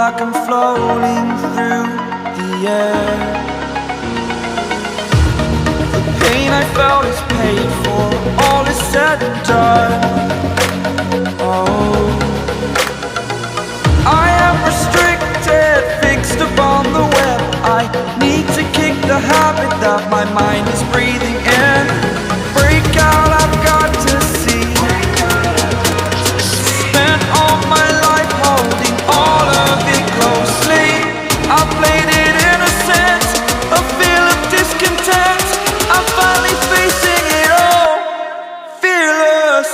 like I'm floating through the air. The pain I felt is paid for, all is said and done. Oh, I am restricted, fixed upon the web. I need to kick the habit that my mind is breathing in. Break out, I've got to see. Spent all my life holding all of it closely. I played it innocent, a feel of discontent. I'm finally facing it all, fearless.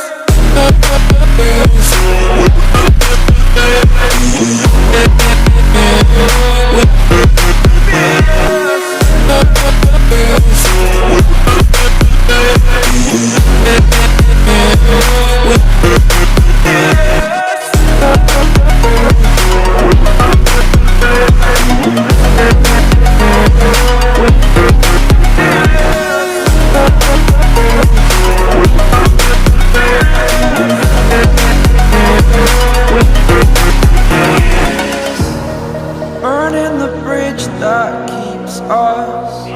Burning the bridge that keeps us.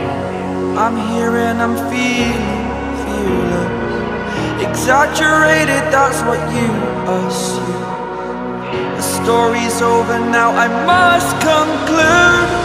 I'm here and I'm feeling fearless. Exaggerated, that's what you assume. The story's over now, I must conclude.